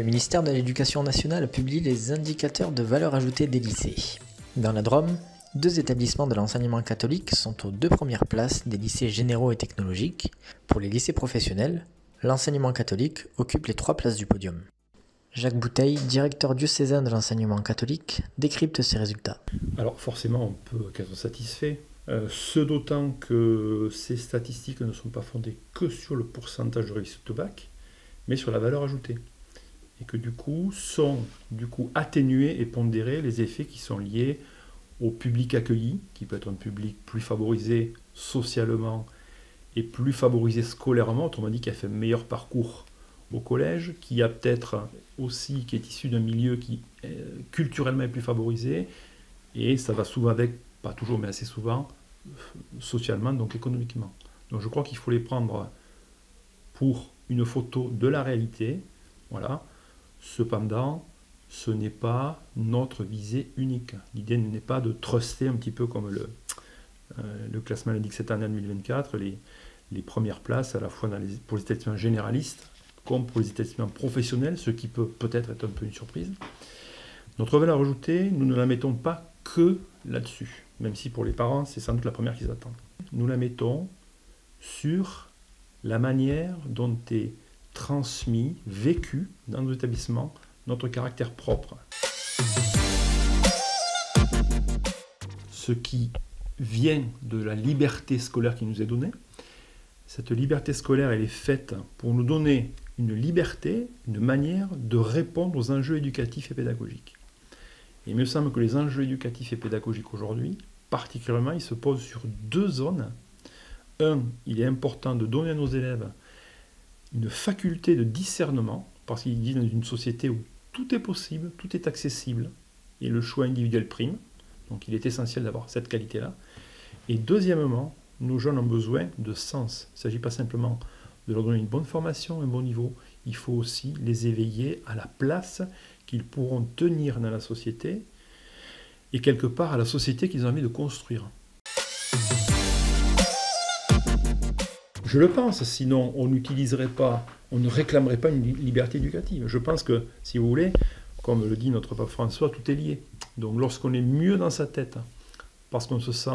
Le ministère de l'Éducation nationale publie les indicateurs de valeur ajoutée des lycées. Dans la Drôme, 2 établissements de l'enseignement catholique sont aux 2 premières places des lycées généraux et technologiques. Pour les lycées professionnels, l'enseignement catholique occupe les 3 places du podium. Jacques Bouteille, directeur diocésain de l'enseignement catholique, décrypte ces résultats. Alors forcément, on peut être satisfait, ce d'autant que ces statistiques ne sont pas fondées que sur le pourcentage de réussite au bac, mais sur la valeur ajoutée. Et que du coup, sont atténués et pondérés les effets qui sont liés au public accueilli, qui peut être un public plus favorisé socialement et plus favorisé scolairement, autrement dit qui a fait un meilleur parcours au collège, qui a peut-être aussi, qui est issu d'un milieu qui culturellement est plus favorisé, et ça va souvent avec, pas toujours mais assez souvent, socialement, donc économiquement. Donc je crois qu'il faut les prendre pour une photo de la réalité, voilà. Cependant, ce n'est pas notre visée unique. L'idée n'est pas de truster un petit peu comme le classement l'indique cette année en 2024, les premières places à la fois pour les établissements généralistes comme pour les établissements professionnels, ce qui peut peut-être être un peu une surprise. Notre valeur ajoutée, nous ne la mettons pas que là-dessus, même si pour les parents, c'est sans doute la première qu'ils attendent. Nous la mettons sur la manière dont est transmis, vécu dans nos établissements, notre caractère propre. Ce qui vient de la liberté scolaire qui nous est donnée, cette liberté scolaire, elle est faite pour nous donner une liberté, une manière de répondre aux enjeux éducatifs et pédagogiques. Et il me semble que les enjeux éducatifs et pédagogiques aujourd'hui, particulièrement, ils se posent sur 2 zones. Il est important de donner à nos élèves une faculté de discernement, parce qu'il dit dans une société où tout est possible, tout est accessible, et le choix individuel prime. Donc il est essentiel d'avoir cette qualité-là. Et deuxièmement, nos jeunes ont besoin de sens. Il ne s'agit pas simplement de leur donner une bonne formation, un bon niveau. Il faut aussi les éveiller à la place qu'ils pourront tenir dans la société et quelque part à la société qu'ils ont envie de construire. Je le pense, sinon on n'utiliserait pas, on ne réclamerait pas une liberté éducative. Je pense que, si vous voulez, comme le dit notre pape François, tout est lié. Donc lorsqu'on est mieux dans sa tête, parce qu'on se sent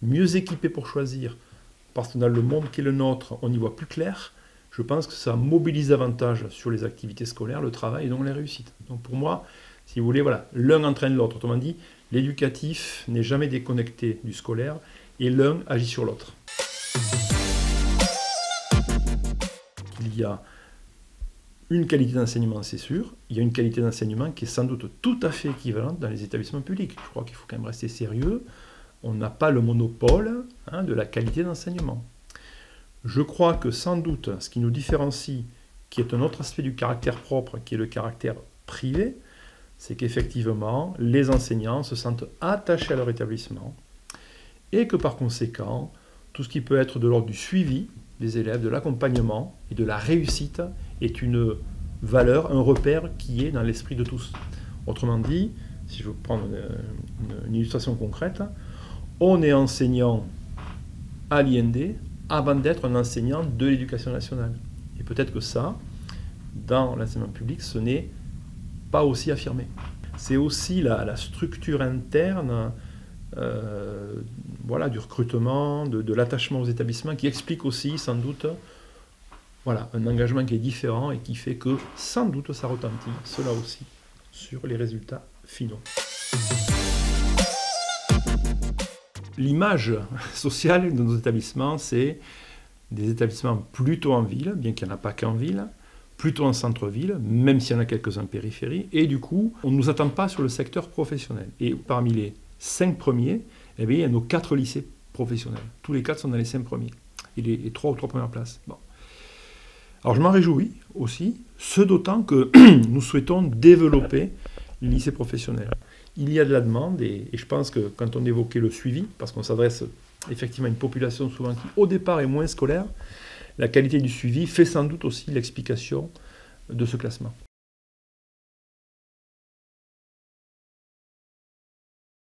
mieux équipé pour choisir, parce qu'on a le monde qui est le nôtre, on y voit plus clair, je pense que ça mobilise davantage sur les activités scolaires, le travail et donc les réussites. Donc pour moi, si vous voulez, voilà, l'un entraîne l'autre. Autrement dit, l'éducatif n'est jamais déconnecté du scolaire et l'un agit sur l'autre. Il y a une qualité d'enseignement, c'est sûr. Il y a une qualité d'enseignement qui est sans doute tout à fait équivalente dans les établissements publics. Je crois qu'il faut quand même rester sérieux. On n'a pas le monopole de la qualité d'enseignement. Je crois que sans doute, ce qui nous différencie, qui est un autre aspect du caractère propre, qui est le caractère privé, c'est qu'effectivement, les enseignants se sentent attachés à leur établissement et que par conséquent, tout ce qui peut être de l'ordre du suivi des élèves, de l'accompagnement et de la réussite est une valeur, un repère qui est dans l'esprit de tous. Autrement dit, si je veux prendre une illustration concrète, on est enseignant à l'IND avant d'être un enseignant de l'éducation nationale. Et peut-être que ça, dans l'enseignement public, ce n'est pas aussi affirmé. C'est aussi la structure interne du recrutement, de l'attachement aux établissements, qui explique aussi, sans doute, un engagement qui est différent et qui fait que, sans doute, ça retentit, cela aussi, sur les résultats finaux. L'image sociale de nos établissements, c'est des établissements plutôt en ville, bien qu'il n'y en a pas qu'en ville, plutôt en centre-ville, même s'il y en a quelques-uns en périphérie, et du coup, on ne nous attend pas sur le secteur professionnel. Et parmi les 5 premiers, eh bien, il y a nos 4 lycées professionnels. Tous les 4 sont dans les 5 premiers, et les 3 ou 3 premières places. Bon. Alors je m'en réjouis aussi, ce d'autant que nous souhaitons développer les lycées professionnels. Il y a de la demande, et je pense que quand on évoquait le suivi, parce qu'on s'adresse effectivement à une population souvent qui au départ est moins scolaire, la qualité du suivi fait sans doute aussi l'explication de ce classement.